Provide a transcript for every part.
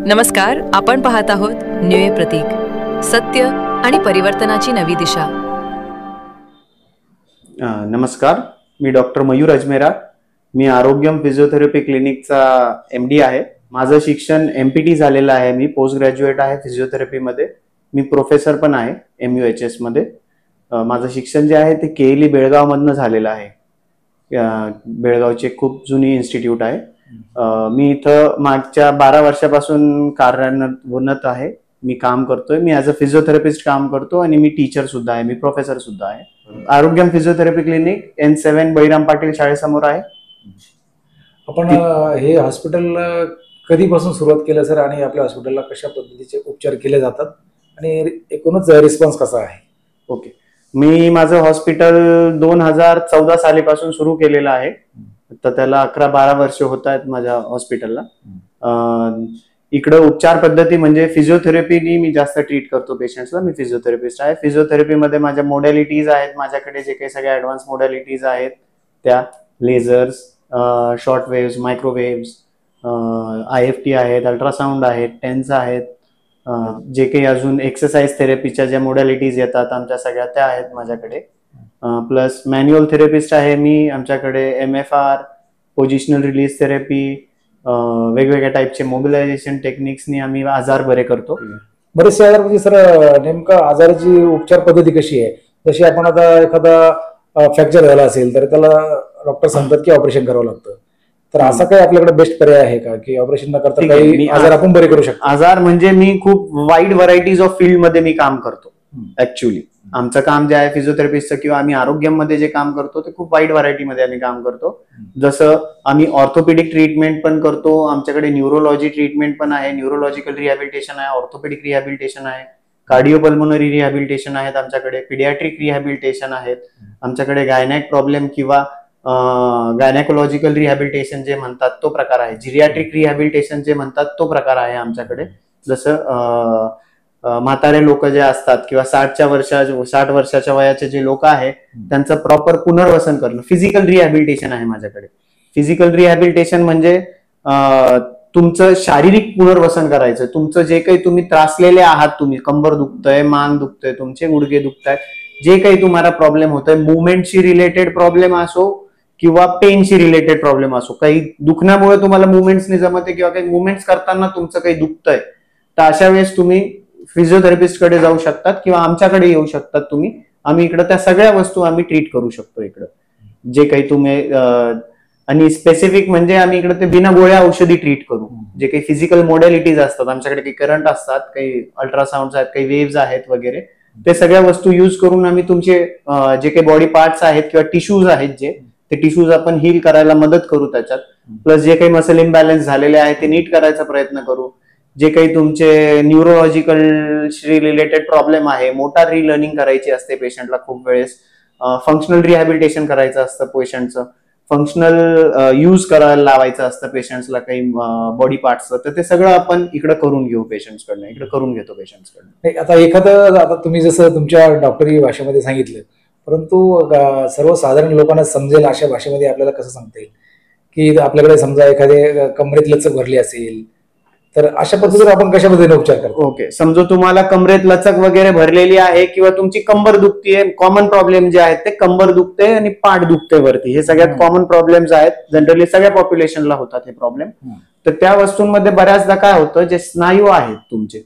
नमस्कार, आपण पाहत आहोत न्यूये प्रतीक, सत्य आणि परिवर्तनाची नवी दिशा. नमस्कार, मी डॉक्टर मयूर अजमेरा. मी आरोग्यम फिजिओथेरपी क्लिनिकचा MD आहे. माझं शिक्षण MPT झालेलं आहे. मी पोस्ट ग्रॅज्युएट आहे फिजिओथेरपीमध्ये. मी प्रोफेसर पण आहे MUHS मध्ये. माझं शिक्षण जे आहे ते KLE बेळगावमधनं झालेलं आहे. बेळगावची खूप जुनी इन्स्टिट्यूट आहे. मी इथं मागच्या 12 वर्षापासून कार्यरत आहे. मी काम करतोय. मी ऍज अ फिजिओथेरपिस्ट काम करतो आणि मी टीचर सुद्धा आहे. मी प्रोफेसर सुद्धा आहे. Arogyam physiotherapy clinic N7 Baliram Patil शाळेसमोर आहे. आपण हे हॉस्पिटल कधीपासून सुरुवात केलं सर, आणि आपल्या हॉस्पिटलला कशा पद्धतीचे उपचार केले जातात आणि एकूणच रिस्पॉन्स कसा आहे? ओके, मी माझं हॉस्पिटल 2014 सालीपासून सुरू केलेलं आहे. तर त्याला 11-12 वर्ष होत आहेत माझ्या हॉस्पिटलला. इकडं उपचार पद्धती म्हणजे फिजिओथेरपीनी मी जास्त ट्रीट करतो पेशंट्सला. मी फिजिओथेरपिस्ट आहे. फिजिओथेरपीमध्ये माझ्या मोडॅलिटीज आहेत. माझ्याकडे जे काही सगळ्या ऍडव्हान्स मोडॅलिटीज आहेत त्या लेझर्स, शॉर्ट वेव्स, मायक्रोवेव्स, IFT आहेत, अल्ट्रासाऊंड आहेत, टेन्स आहेत, जे काही अजून एक्सरसाइज थेरपीच्या ज्या मोडॅलिटीज येतात आमच्या सगळ्या त्या आहेत माझ्याकडे. प्लस मॅन्युअल थेरपिस्ट आहे मी. आमच्याकडे MFR, पोझिशनल रिलीज थेरपी, वेगवेगळ्या टाईपचे मोबिलायझेशन टेक्निक्सनी आम्ही आजार बरे करतो. बरेचसे आजार म्हणजे सर नेमका आजाराची उपचार पद्धती कशी आहे? जशी आपण आता एखादा फ्रॅक्चर झाला असेल तर त्याला डॉक्टर सांगतात की ऑपरेशन करावं लागतं. तर असा काही आपल्याकडे बेस्ट पर्याय आहे का की ऑपरेशन न करता काही आजार आपण बरे करू शकतो? आजार म्हणजे मी खूप वाईड व्हरायटीज ऑफ फील्ड मध्ये मी काम करतो. ऍक्च्युली आमचं काम जे आहे फिजिओथेरपिस्टचं किंवा आम्ही आरोग्यामध्ये जे काम करतो ते खूप वाईड व्हरायटीमध्ये आम्ही काम करतो. जसं आम्ही ऑर्थोपेडिक ट्रीटमेंट पण करतो. आमच्याकडे न्यूरोलॉजी ट्रीटमेंट पण आहे. न्यूरोलॉजिकल रिहॅबिलिटेशन आहे, ऑर्थोपेडिक रिहॅबिलिटेशन आहे, कार्डिओपल्मोनरी रिहॅबिलिटेशन आहेत आमच्याकडे, पिडियाट्रिक रिहॅबिलिटेशन आहेत आमच्याकडे, गायनॅक प्रॉब्लेम किंवा गायनॅकोलॉजिकल रिहॅबिलिटेशन जे म्हणतात तो प्रकार आहे, जिरियाट्रिक रिहॅबिलिटेशन जे म्हणतात तो प्रकार आहे आमच्याकडे. जसं म्हातारे लोक जे असतात किंवा 60 वर्षाच्या वयाचे जे लोक आहेत त्यांचं प्रॉपर पुनर्वसन करणं, फिजिकल रिहॅबिलिटेशन आहे माझ्याकडे. फिजिकल रिहॅबिलिटेशन म्हणजे तुमचं शारीरिक पुनर्वसन करायचं. तुमचं जे काही तुम्ही त्रासलेले आहात, तुम्ही कंबर दुखतंय, मान दुखतंय, तुमचे गुडघे दुखतायत, जे काही तुम्हाला प्रॉब्लेम होतोय, मुवमेंटशी रिलेटेड प्रॉब्लेम असो किंवा पेनशी रिलेटेड प्रॉब्लेम असो, काही दुखण्यामुळे तुम्हाला मुवमेंट्स नाही जमते किंवा काही मुवमेंट्स करताना तुमचं काही दुखतंय, तर अशा वेळेस तुम्ही फिजिओथेरपिस्ट कडे जाऊ शकतात किंवा आमच्याकडे येऊ शकतात तुम्ही. आम्ही इकडे त्या सगळ्या वस्तू आम्ही ट्रीट करू शकतो इकडं, जे काही तुम्ही. आणि स्पेसिफिक म्हणजे आम्ही इकडे ते बिना गोळ्या औषधी ट्रीट करू. जे काही फिजिकल मोडॅलिटीज असतात आमच्याकडे, काही करंट असतात, काही अल्ट्रासाऊंड आहेत, काही वेव्ज आहेत वगैरे, ते सगळ्या वस्तू युज करून आम्ही तुमचे जे काही बॉडी पार्ट्स आहेत किंवा टिश्यूज आहेत जे ते टिश्यूज आपण हील करायला मदत करू त्याच्यात. प्लस जे काही मसल इम्बॅलन्स झालेले आहे ते नीट करायचा प्रयत्न करू. जे काही तुमचे न्यूरोलॉजिकल रिलेटेड प्रॉब्लेम आहे, मोटार रिलर्निंग करायची असते पेशंटला खूप वेळेस, फंक्शनल रिहॅबिलिटेशन करायचं असतं पेशंटचं, फंक्शनल यूज करायला लावायचं असतं पेशंट्सला काही बॉडी पार्ट्सचं, तर ते सगळं आपण इकडे करून घेऊ पेशंट्सकडनं, इकडे करून घेतो पेशंट्सकडनं. आता एखादं, आता तुम्ही जसं तुमच्या डॉक्टरी भाषेमध्ये सांगितलं, परंतु सर्वसाधारण लोकांना समजेल अशा भाषेमध्ये आपल्याला कसं सांगता येईल की आपल्याकडे समजा एखादे कमरेत लचक भरली असेल तर अशा पद्धतीने आपण कशा पद्धतीने उपचार करतो? ओके, समजा तुम्हाला कमरेत लचक वगैरे भरलेली आहे किंवा तुमची कंबर दुखतीये, कॉमन प्रॉब्लेम जे आहेत ते कंबर दुखते आणि पाठ दुखते वरती, हे सगळ्यात कॉमन प्रॉब्लेम्स आहेत. जनरली सगळ्या पॉप्युलेशनला होतात हे प्रॉब्लेम. तर त्या वस्तूंमध्ये बऱ्याचदा काय होतं, जे स्नायू आहेत तुमचे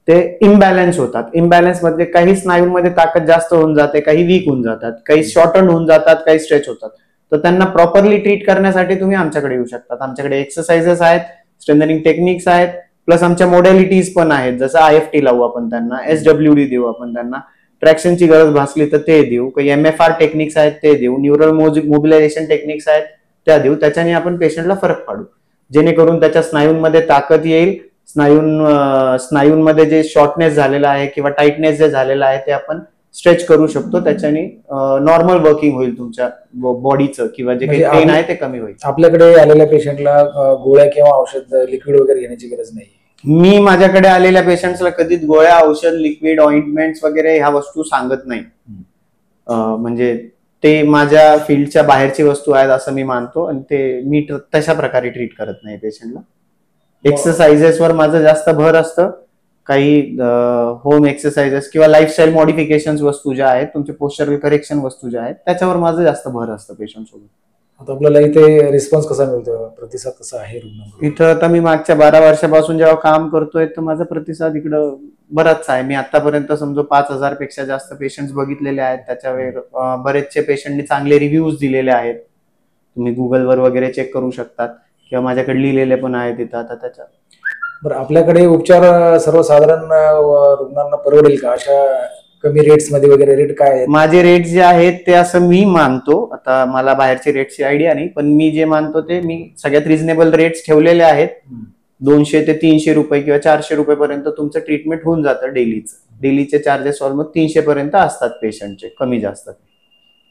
ते इम्बॅलन्स होतात. इम्बॅलन्स मध्ये काही स्नायूंमध्ये ताकद जास्त होऊन जाते, काही वीक होऊन जातात, काही शॉर्टन होऊन जातात, काही स्ट्रेच होतात. तर त्यांना प्रॉपरली ट्रीट करण्यासाठी तुम्ही आमच्याकडे येऊ शकतात. आमच्याकडे एक्सरसाइजेस आहेत, स्ट्रेंथनिंग टेक्निक्स आहेत, प्लस आमच्या मोडॅलिटीज पण आहेत. जसं IFT लावू आपण त्यांना, SWD देऊ आपण त्यांना, ट्रॅक्शनची गरज भासली तर ते देऊ, काही MFR टेक्निक्स आहेत ते देऊ, न्यूरल मोबिलायझेशन टेक्निक्स आहेत त्या देऊ. त्याच्याने आपण पेशंटला फरक पाडू, जेणेकरून त्याच्या स्नायूंमध्ये ताकद येईल, स्नायूंमध्ये जे शॉर्टनेस झालेला आहे किंवा टाईटनेस जे झालेला आहे ते आपण स्ट्रेच करू शकतो. त्याच्याने नॉर्मल वर्किंग होईल तुमच्या बॉडीचं किंवा जे काही पेन आहे ते कमी होईल. आपल्याकडे आलेल्या पेशंटला गोळ्या किंवा औषध लिक्विड वगैरे घेण्याची गरज नाही. मी माझ्याकडे आलेल्या पेशंट्सला कधीच गोळ्या, औषध, लिक्विड, ऑइंटमेंट्स वगैरे ह्या वस्तू सांगत नाही. म्हणजे ते माझ्या फील्डच्या बाहेरची वस्तू आहेत असं मी मानतो आणि ते मी तशा प्रकारे ट्रीट करत नाही पेशंटला. एक्सरसाइजेसवर माझं जास्त भर असतं. काही होम एक्सरसाइजेस किंवा लाईफस्टाईल मॉडिफिकेशन वस्तू ज्या आहेत, तुमचे पोस्चरल करेक्शन वस्तू ज्या आहेत, त्याच्यावर माझं जास्त भर असतं पेशंट सोबत. आता आपल्याला इथे रिस्पॉन्स कसा मिळतो, प्रतिसाद कसा आहे रुग्णांकडून? इथं आता मी मागच्या 12 वर्षापासून जेव्हा काम करतोय तर माझा प्रतिसाद इकडं बराच आहे. मी आतापर्यंत समजो 5,000 पेक्षा जास्त पेशंट बघितलेले आहेत. त्याच्यावर बरेचसे पेशंटनी चांगले रिव्ह्यूज दिलेले आहेत. तुम्ही गुगलवर वगैरे चेक करू शकतात किंवा माझ्याकडे लिहिलेले पण आहेत तिथं. आता त्याच्या बरं, आपल्याकडे उपचार सर्वसाधारण रुग्णांना परवडेल का? अशा कमी रेट्स मध्ये वगैरे रेट काय आहेत? माझे रेट जे आहेत ते असं मी मानतो, आता मला बाहेरचे रेटची आयडिया नाही, पण मी जे मानतो ते मी सगळ्यात रिझनेबल रेट्स ठेवलेले आहेत. 200 ते 300 रुपये किंवा 400 रुपये पर्यंत तुमचं ट्रीटमेंट होऊन जातं डेलीचे चार्जेस ऑलमोस्ट 300 पर्यंत असतात पेशंटचे, कमी जास्त.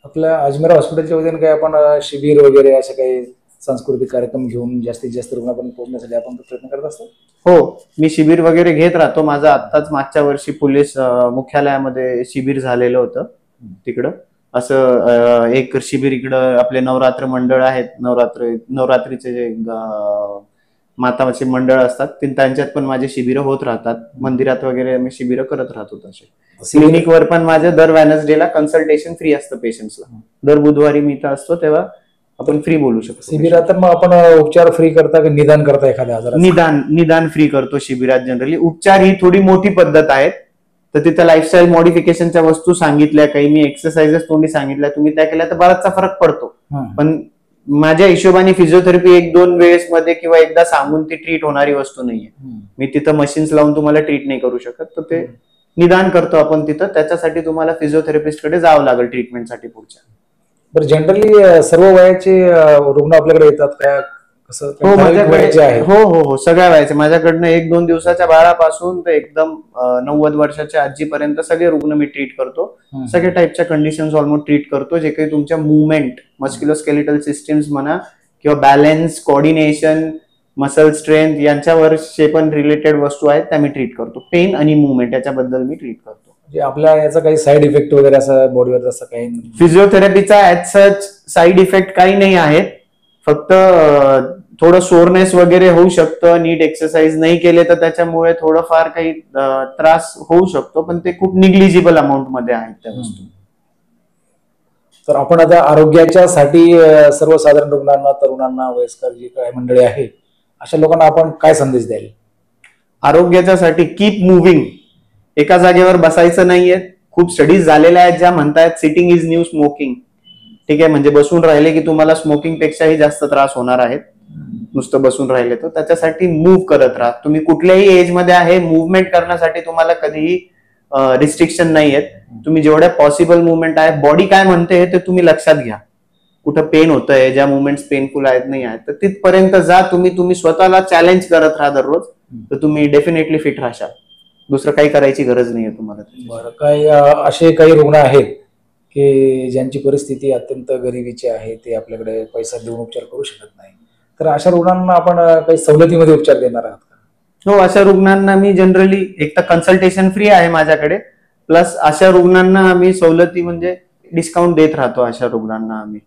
आपल्या अजमेर हॉस्पिटलच्या वतीने काय आपण शिबिर वगैरे असे काही सांस्कृतिक कार्यक्रम घेऊन जास्तीत जास्त रुग्णांपर्यंत पोहोचण्यासाठी आपण प्रयत्न करत असतो? हो, मी शिबिर वगैरे घेत राहतो. माझं आत्ताच मागच्या वर्षी पोलीस मुख्यालयामध्ये शिबिर झालेलं होतं. तिकडं असं एक शिबिर इकडं आपले नवरात्र मंडळ आहेत, नवरात्रीचे जे माताचे मंडळ असतात त्यांच्यात पण माझे शिबिरं होत राहतात. मंदिरात वगैरे मी शिबिरं करत राहतो. तसे क्लिनिकवर पण माझं दर वेडनेसडेला कन्सल्टेशन फ्री असतं पेशंट्सला. दर बुधवारी मी इथं असतो तेव्हा आपण फ्री बोलू शकतो. शिबिरात मग आपण उपचार फ्री करता की निदान करता एखाद्या आजारात? निदान फ्री करतो शिबिरात. जनरली उपचार ही थोडी मोठी पद्धत आहे, तर तिथं लाईफस्टाईल मॉडिफिकेशनच्या वस्तू सांगितल्या, काही मी एक्सरसाइजेस तुम्ही सांगितल्या, तुम्ही त्या केल्या तर बराचसा फरक पडतो. पण माझ्या हिशोबाने फिजिओथेरपी 1-2 वेळेस मध्ये किंवा एकदा सांगून ती ट्रीट होणारी वस्तू नाहीये. मी तिथं मशीन्स लावून तुम्हाला ट्रीट नाही करू शकत. तर ते निदान करतो आपण तिथं. त्याच्यासाठी तुम्हाला फिजिओथेरपिस्ट कडे जावं लागेल ट्रीटमेंटसाठी पुढच्या. बरं, जनरली सर्व वयाचे रुग्ण आपल्याकडे येतात काय? कसं? हो, माझ्याकडे हो सगळ्या वयाचे. माझ्याकडनं 1-2 दिवसाच्या बाळापासून तर एकदम 90 वर्षाच्या आजीपर्यंत सगळे रुग्ण मी ट्रीट करतो. सगळे टाईपच्या कंडिशन्स ऑलमोस्ट ट्रीट करतो. जे काही तुमच्या मुवमेंट, मस्क्युलोस्केलेटल सिस्टीम्स म्हणा किंवा बॅलन्स, कोऑर्डिनेशन, मसल स्ट्रेंथ यांच्यावरचे पण रिलेटेड वस्तू आहेत त्या मी ट्रीट करतो. पेन आणि मुवमेंट याच्याबद्दल मी ट्रीट करतो. म्हणजे आपल्या याचा काही साईड इफेक्ट वगैरे असं बॉडीवर असं काही? फिजिओथेरपीचा ऍज सच साईड इफेक्ट काही नाही आहेत. फक्त थोडं सोरनेस वगैरे होऊ शकतं. नीट एक्सरसाइज नाही केले तर त्याच्यामुळे थोडंफार काही त्रास होऊ शकतो, पण ते खूप निग्लिजिबल अमाऊंट मध्ये आहेत त्या वस्तू. तर आपण आता आरोग्याच्या साठी सर्वसाधारण रुग्णांना, तरुणांना, वयस्कर जी काय मंडळी आहे अशा लोकांना आपण काय संदेश द्याल? आरोग्याच्या साठी कीप मुव्हिंग. एका जागेवर बसायचं नाहीये. खूप स्टडीज झालेल्या आहेत ज्या म्हणतायत सिटिंग इज न्यू स्मोकिंग. ठीक आहे, म्हणजे बसून राहिले की तुम्हाला स्मोकिंग पेक्षाही जास्त त्रास होणार आहेत नुसतं बसून राहिले तर. त्याच्यासाठी मूव्ह करत राहा. तुम्ही कुठल्याही एज मध्ये आहे, मुव्हमेंट करण्यासाठी तुम्हाला कधीही रिस्ट्रिक्शन नाही आहेत. तुम्ही जेवढ्या पॉसिबल मुवमेंट आहे, बॉडी काय म्हणते ते तुम्ही लक्षात घ्या. कुठं पेन होतंय, ज्या मुवमेंट्स पेनफुल आहेत नाही आहेत तर तिथपर्यंत जा. तुम्ही स्वतःला चॅलेंज करत राहा दररोज, तर तुम्ही डेफिनेटली फिट राहाल. दुसरं काही करायची गरज नाहीये तुम्हाला. बरं, काही असे काही रुग्ण आहेत की ज्यांची परिस्थिती अत्यंत गरिबीची आहे, ते आपल्याकडे पैसा देऊन उपचार करू शकत नाही, तर अशा रुग्णांना आपण काही सवलतीमध्ये उपचार देणार आहात का? हो, अशा रुग्णांना मी जनरली एक तर कन्सल्टेशन फ्री आहे माझ्याकडे, प्लस अशा रुग्णांना आम्ही सवलती म्हणजे डिस्काउंट देत राहतो. अशा रुग्णांना आम्ही